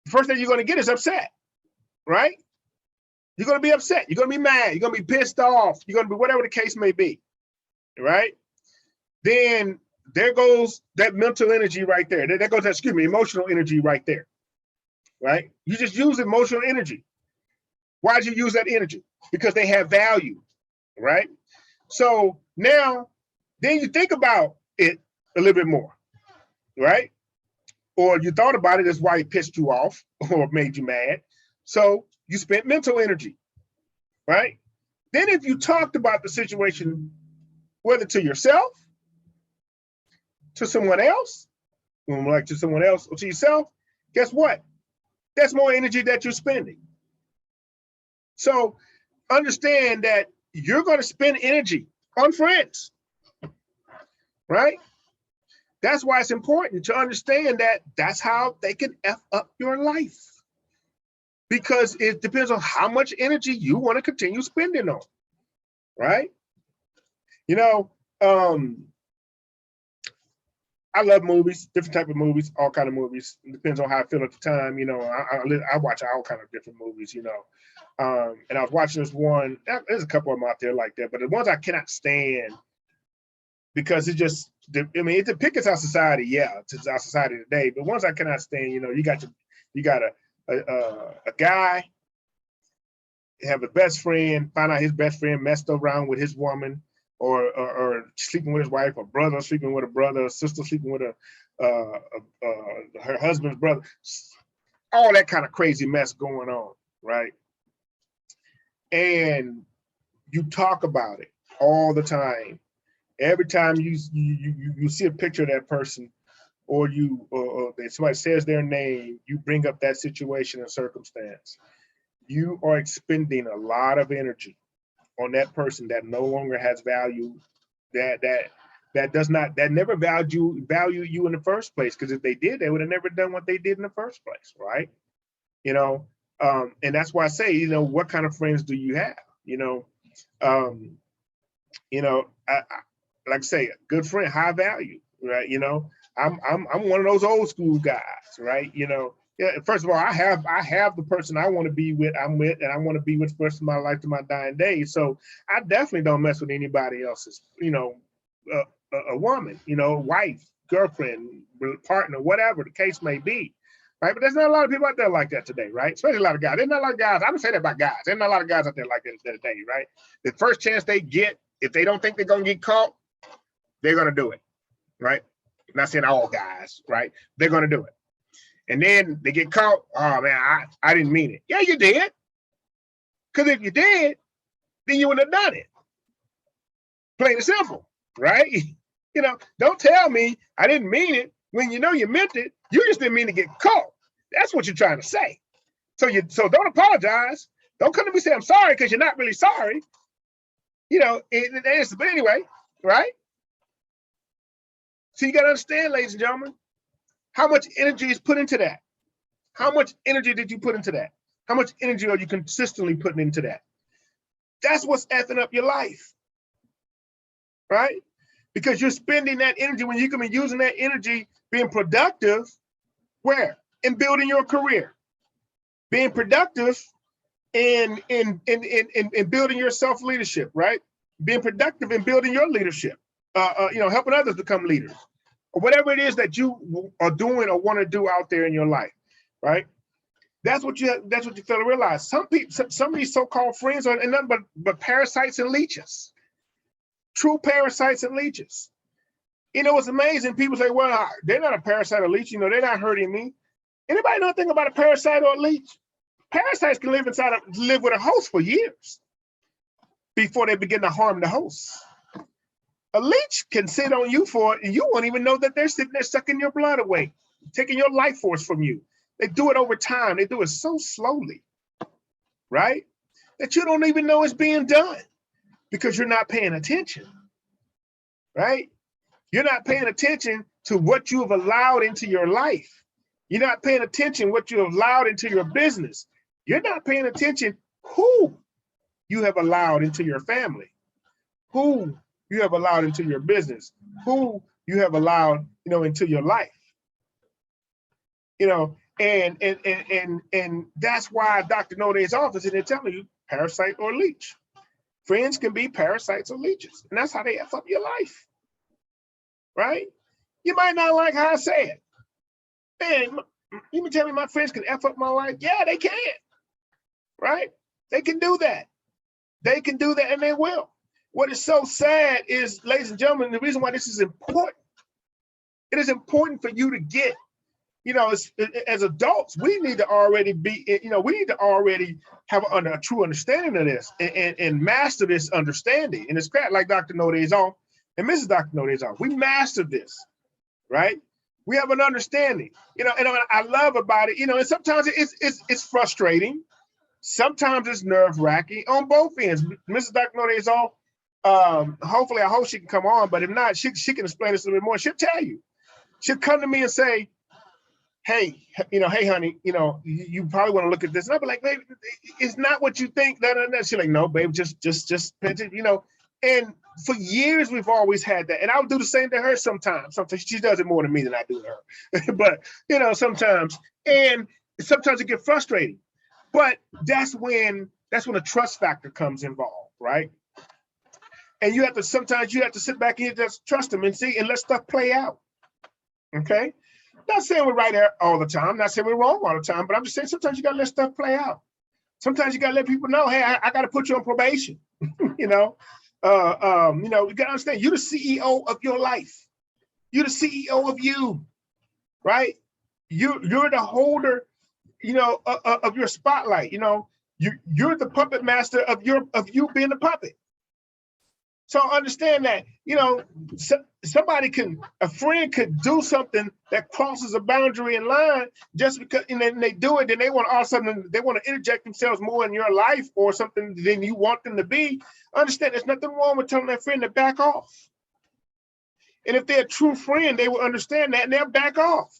the first thing you're going to get is upset, right? You're going to be upset. You're going to be mad. You're going to be pissed off. You're going to be whatever the case may be, right? Then there goes that mental energy right there. There goes that, emotional energy right there, right? You just use emotional energy. Why'd you use that energy? Because they have value, right? So now, then you think about it a little bit more, right? Or you thought about it, that's why it pissed you off or made you mad. So you spent mental energy, right? Then if you talked about the situation, whether to yourself, to someone else, or to yourself, guess what? That's more energy that you're spending. So understand that you're going to spend energy on friends, right? That's why it's important to understand that that's how they can F up your life, because it depends on how much energy you want to continue spending on, right? I love movies, different type of movies, all kind of movies. It depends on how I feel at the time. I watch all kind of different movies, and I was watching this one, there's a couple of them out there like that, but the ones I cannot stand, because it just, it depicts our society, it's our society today. But ones I cannot stand, you got a guy have a best friend, find out his best friend messed around with his woman, or sleeping with his wife, or brother sleeping with a brother, or sister sleeping with her husband's brother, all that kind of crazy mess going on, right? And you talk about it all the time. Every time you see a picture of that person, or somebody says their name, you bring up that situation and circumstance. You are expending a lot of energy on that person that no longer has value, that never value you in the first place. Because if they did, they would have never done what they did in the first place, right? And that's why I say, what kind of friends do you have? I like I say, a good friend, high value, right? I'm one of those old school guys, right? You know, yeah, first of all, I have the person I want to be with, I'm with, and I want to be with the rest of my life to my dying days. So I definitely don't mess with anybody else's, you know, a woman, you know, wife, girlfriend, partner, whatever the case may be. Right. But there's not a lot of people out there like that today, right? Especially a lot of guys. There's not a lot of guys. I would say that about guys. There's not a lot of guys out there like that today, right? The first chance they get, if they don't think they're gonna get caught, they're gonna do it, right? I'm not saying all guys, right? They're gonna do it. And then they get caught. Oh man, I didn't mean it. Yeah, you did. Because if you did, then you wouldn't have done it. Plain and simple, right? You know, don't tell me I didn't mean it when you know you meant it. You just didn't mean to get caught. That's what you're trying to say. So don't apologize. Don't come to me and say I'm sorry because you're not really sorry. You know, but anyway, right? So you got to understand, ladies and gentlemen, how much energy is put into that. How much energy did you put into that? How much energy are you consistently putting into that? That's what's effing up your life, right? Because you're spending that energy when you can be using that energy being productive. Where? In building your career, being productive in building your self-leadership, right? Being productive in building your leadership, you know, helping others become leaders, or whatever it is that you are doing or want to do out there in your life, right? That's what you fail to realize. Some people, some of these so-called friends are nothing but parasites and leeches. True parasites and leeches. You know, it's amazing. People say, well, they're not a parasite or leech. You know, they're not hurting me. Anybody know anything about a parasite or a leech? Parasites can live with a host for years before they begin to harm the host. A leech can sit on you and you won't even know that they're sitting there sucking your blood away, taking your life force from you. They do it over time. They do it so slowly, right? That you don't even know it's being done because you're not paying attention, right? You're not paying attention to what you have allowed into your life. You're not paying attention what you have allowed into your business. You're not paying attention who you have allowed into your family, who you have allowed into your business, who you have allowed, you know, into your life. You know, and that's why Dr. Node's office is telling you parasite or leech. Friends can be parasites or leeches, and that's how they F up your life, right? You might not like how I say it. Man, you can tell me my friends can F up my life? Yeah, they can, right? They can do that. They can do that, and they will. What is so sad is, ladies and gentlemen, the reason why this is important, it is important for you to get, you know, as adults, we need to already be, you know, we need to already have a true understanding of this and master this understanding. And it's crap like Dr. Node's on and Mrs. Dr. Node's on. We mastered this, right? We have an understanding, you know, and I love about it, you know, and sometimes it's frustrating. Sometimes it's nerve-wracking on both ends. Mrs. Dr. Node's on. Hopefully, I hope she can come on, but if not, she can explain this a little bit more. She'll tell you. She'll come to me and say, hey, you know, hey, honey, you know, you probably want to look at this. And I'll be like, babe, it's not what you think. She's like, no, babe, just, you know. And for years, we've always had that. And I would do the same to her sometimes. Sometimes she does it more than me than I do to her. But, you know, sometimes. And sometimes it gets frustrating. But that's when a trust factor comes involved, right? And sometimes you have to sit back and just trust them and see and let stuff play out. Okay? Not saying we're right there all the time, not saying we're wrong all the time, but I'm just saying sometimes you gotta let stuff play out. Sometimes you gotta let people know, hey, I gotta put you on probation. You know, you gotta understand you're the CEO of your life. You're the CEO of you, right? You're the holder, you know, of your spotlight. You know, you're the puppet master of you being the puppet. So understand that, you know, a friend could do something that crosses a boundary in line just because, and then they do it, then they want all of a sudden, they want to interject themselves more in your life or something than you want them to be. Understand there's nothing wrong with telling that friend to back off. And if they're a true friend, they will understand that and they'll back off.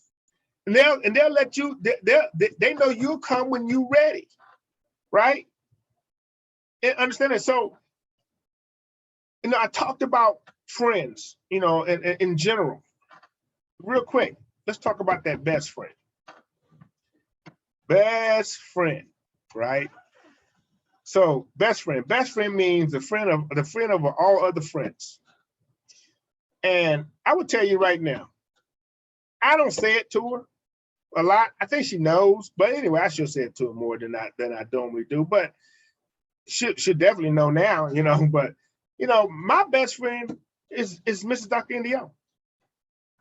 And they'll let you, they know you'll come when you're ready, right? And understand that. So, you know, I talked about friends, you know, in general. real quick, let's talk about that best friend. Best friend, right? So best friend means the friend of all other friends. And I would tell you right now, I don't say it to her a lot. I think she knows, but anyway, I should say it to her more than I normally do. But should definitely know now, you know. But you know, my best friend is Mrs. Dr. Indio.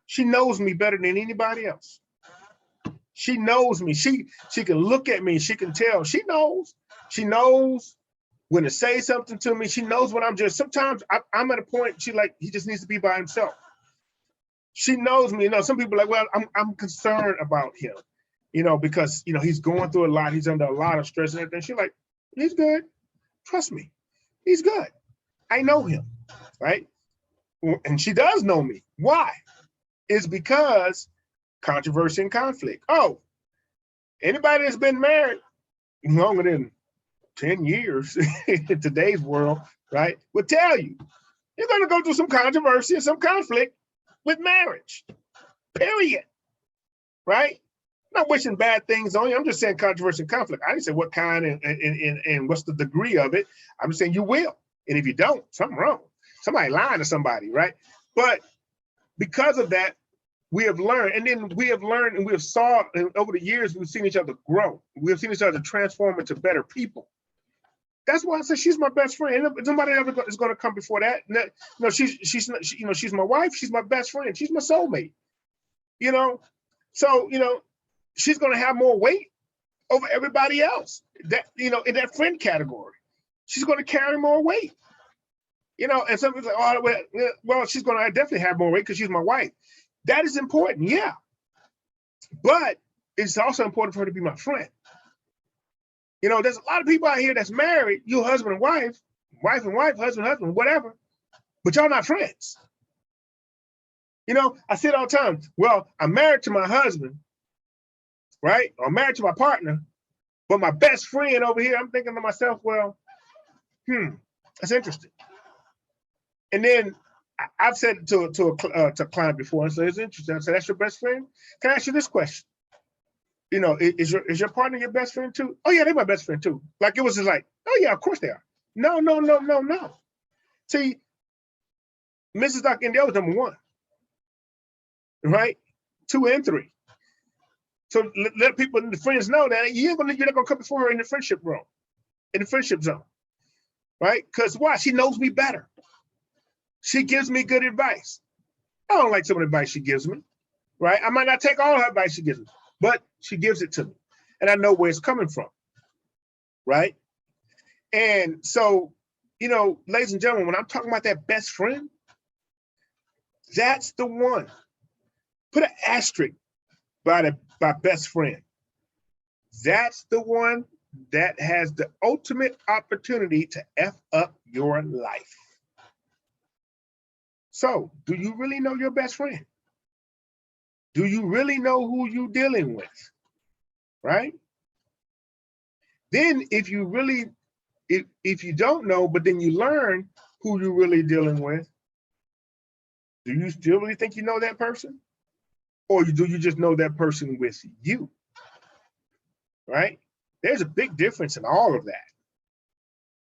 She knows me better than anybody else. She knows me. She can look at me. She can tell. She knows. She knows when to say something to me. She knows when I'm just. Sometimes I'm at a point. She like he just needs to be by himself. She knows me. You know, some people are like, well, I'm concerned about him, you know, because you know he's going through a lot. He's under a lot of stress and everything. She's like, he's good. Trust me, he's good. I know him, right? And she does know me. Why? It's because controversy and conflict. Oh, anybody that's been married longer than 10 years in today's world, right, would tell you you're going to go through some controversy and some conflict with marriage, period, right? I'm not wishing bad things on you. I'm just saying controversy and conflict. I didn't say what kind and what's the degree of it. I'm just saying you will. And if you don't, something wrong. Somebody lying to somebody, right? But because of that, we have learned, and then we have learned and we have saw over the years, we've seen each other grow. We have seen each other transform into better people. That's why I said she's my best friend. And nobody ever is going to come before that. No, she's my wife. She's my best friend. She's my soulmate. You know, so you know, she's going to have more weight over everybody else. That you know, in that friend category, she's going to carry more weight. You know, and some people say, oh, well, she's going to definitely have more weight because she's my wife. That is important, yeah. But it's also important for her to be my friend. You know, there's a lot of people out here that's married, you husband and wife, husband, whatever, but y'all not friends. You know, I say it all the time. Well, I'm married to my husband, right? Or I'm married to my partner, but my best friend over here, I'm thinking to myself, well, that's interesting. And then I've said it to a client before, and so it's interesting. I said, that's your best friend? Can I ask you this question? You know, is your partner your best friend too? Oh yeah, they're my best friend too. Like it was just like, oh yeah, of course they are. No. See, Mrs. Dr. India was number one, right? 2 and 3. So let people, the friends know that you're not gonna come before her in the friendship room, in the friendship zone, right? Because why? She knows me better. She gives me good advice. I don't like some of the advice she gives me, right? I might not take all her advice she gives me, but she gives it to me. And I know where it's coming from, right? And so, you know, ladies and gentlemen, when I'm talking about that best friend, that's the one. Put an asterisk by best friend. That's the one that has the ultimate opportunity to F up your life. So, do you really know your best friend? Do you really know who you're dealing with? Right? Then if you really, if you don't know, but then you learn who you're really dealing with, do you still really think you know that person? Or do you just know that person with you? Right? There's a big difference in all of that.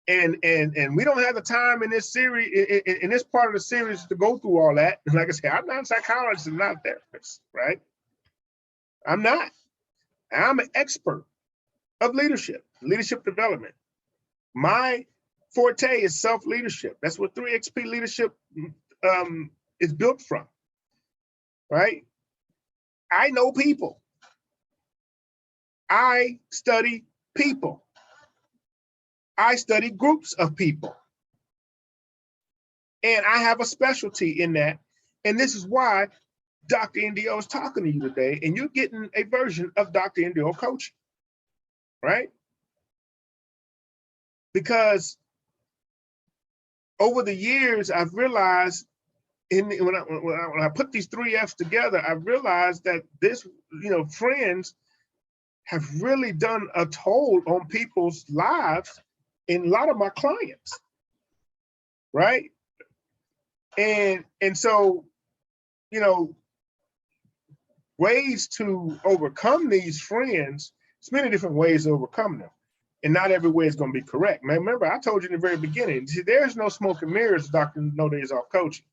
And we don't have the time in this series, in this part of the series, to go through all that. Like I said, I'm not a psychologist, I'm not a therapist, right? I'm not. I'm an expert of leadership development. My forte is self-leadership. That's what 3XP leadership is built from, right? I know people. I study people. I study groups of people. And I have a specialty in that. And this is why Dr. Indio is talking to you today, and you're getting a version of Dr. Indio coaching, right? Because over the years, I've realized when I put these 3F's together, I realized that this, you know, friends have really done a toll on people's lives in a lot of my clients, right? And so, you know, ways to overcome these friends, there's many different ways to overcome them. And not every way is going to be correct. Man, remember, I told you in the very beginning, see, there's no smoke and mirrors, Dr. No Days Off coaching,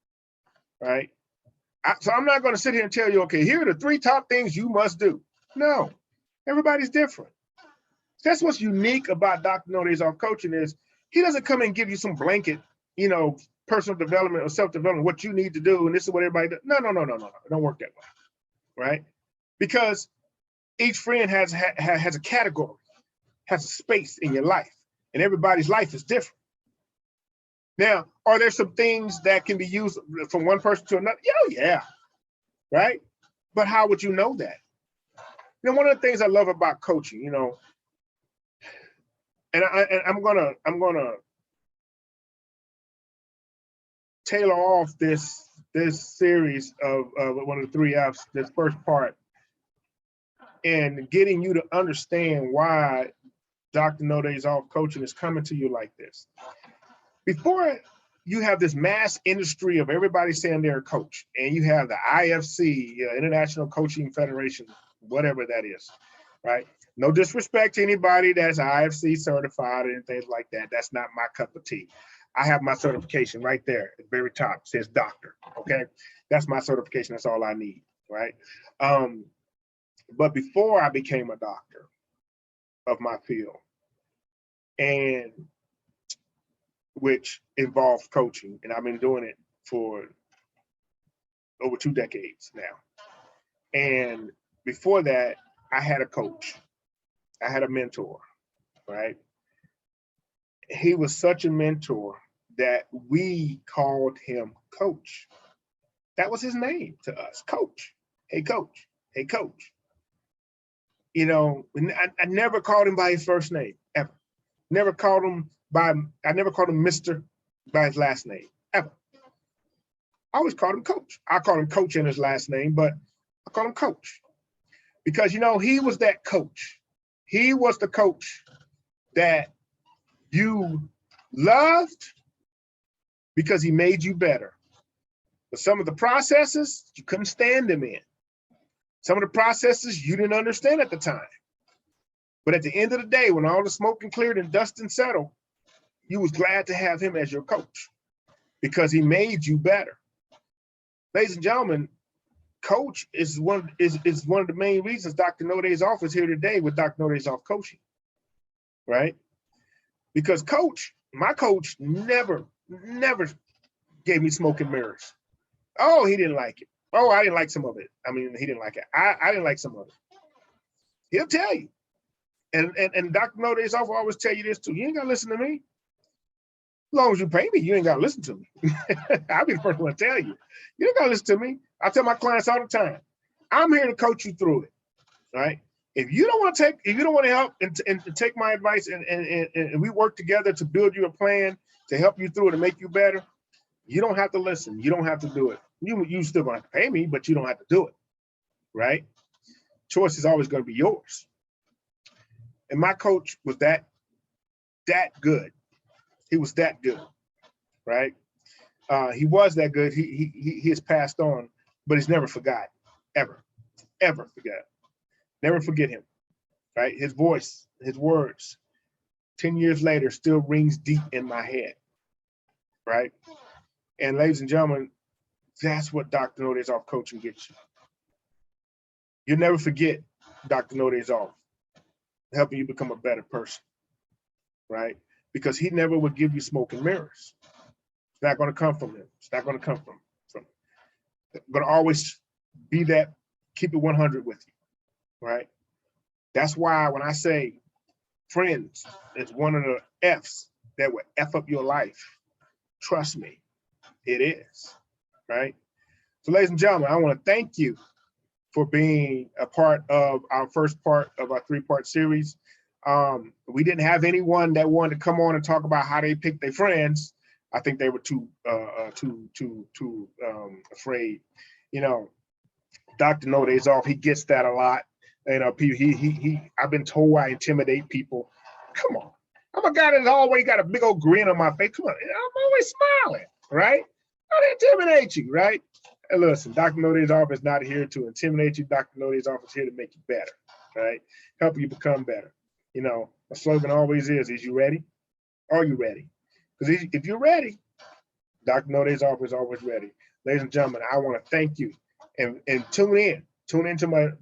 right? So I'm not going to sit here and tell you, okay, here are the 3 top things you must do. No, everybody's different. That's what's unique about Dr. No Days Off coaching is he doesn't come and give you some blanket, you know, personal development or self-development, what you need to do, and this is what everybody does. No. It don't work that way, right? Because each friend has a category, has a space in your life, and everybody's life is different. Now, are there some things that can be used from one person to another? Oh, yeah, right? But how would you know that? You know, one of the things I love about coaching, you know, and I'm gonna tailor off this series of one of the 3F's, this first part, and getting you to understand why Dr. No Days Off coaching is coming to you like this. Before you have this mass industry of everybody saying they're a coach, and you have the IFC, International Coaching Federation, whatever that is, right? No disrespect to anybody that's IFC certified and things like that. That's not my cup of tea. I have my certification right there at the very top. It says doctor, okay? That's my certification. That's all I need, right? But before I became a doctor of my field, and which involves coaching, and I've been doing it for over 2 decades now. And before that, I had a coach. I had a mentor, right? He was such a mentor that we called him Coach. That was his name to us, Coach. Hey, Coach. Hey, Coach. You know, I never called him by his first name, ever. I never called him Mr. by his last name, ever. I always called him Coach. I call him Coach in his last name, but I call him Coach. Because, you know, he was that coach. He was the coach that you loved because he made you better. But some of the processes, you couldn't stand him in. Some of the processes you didn't understand at the time. But at the end of the day, when all the smoke and cleared and dust and settled, you was glad to have him as your coach because he made you better. Ladies and gentlemen, coach is one of the main reasons Dr. No Days Off is here today with Dr. No Days Off coaching, right? Because my coach never gave me smoke and mirrors. Oh, he didn't like it. Oh, I didn't like some of it. I mean, he didn't like it. I didn't like some of it. He'll tell you. And Dr. No Days Off will always tell you this too. You ain't gotta listen to me. As long as you pay me, you ain't gotta listen to me. I'll be the first one to tell you. You ain't gotta listen to me. I tell my clients all the time, I'm here to coach you through it, right? If you don't want to help and take my advice and we work together to build you a plan to help you through it and make you better, you don't have to listen. You don't have to do it. You still gonna have to pay me, but you don't have to do it, right? Choice is always gonna be yours. And my coach was that good. He was that good, right? He was that good. He has passed on, but he's never forgot, ever forgot. Never forget him, right? His voice, his words, 10 years later still rings deep in my head, right? And ladies and gentlemen, that's what Dr. No Days Off coaching gets you. You'll never forget Dr. No Days Off helping you become a better person, right? Because he never would give you smoke and mirrors. It's not going to come from him. It's not going to come from going to always be that, keep it 100 with you, right? That's why when I say friends, it's one of the F's that will F up your life. Trust me, it is, right? So ladies and gentlemen, I want to thank you for being a part of our first part of our 3-part series. We didn't have anyone that wanted to come on and talk about how they pick their friends. I think they were too afraid. You know, Dr. No Days Off, he gets that a lot. You know, I've been told I intimidate people. Come on, I'm a guy that's always got a big old grin on my face. Come on, I'm always smiling, right? I don't intimidate you, right? listen, Dr. No Day's office is not here to intimidate you. Dr. No Day's office is here to make you better, right? Help you become better. You know, a slogan always is you ready? Are you ready? Because if you're ready, Dr. No Day's office is always ready. Ladies and gentlemen, I want to thank you and tune in. Tune into my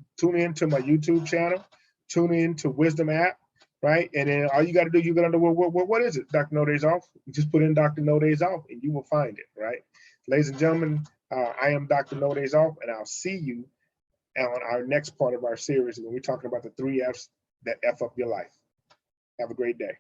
YouTube channel. Tune in to Wisdom app, right? And then all you got to do, you're gonna know what is it? Dr. No Day's off. You just put in Dr. No Day's off, and you will find it, right? Ladies and gentlemen, I am Dr. No Day's off, and I'll see you on our next part of our series when we're talking about the 3 F's that F up your life. Have a great day.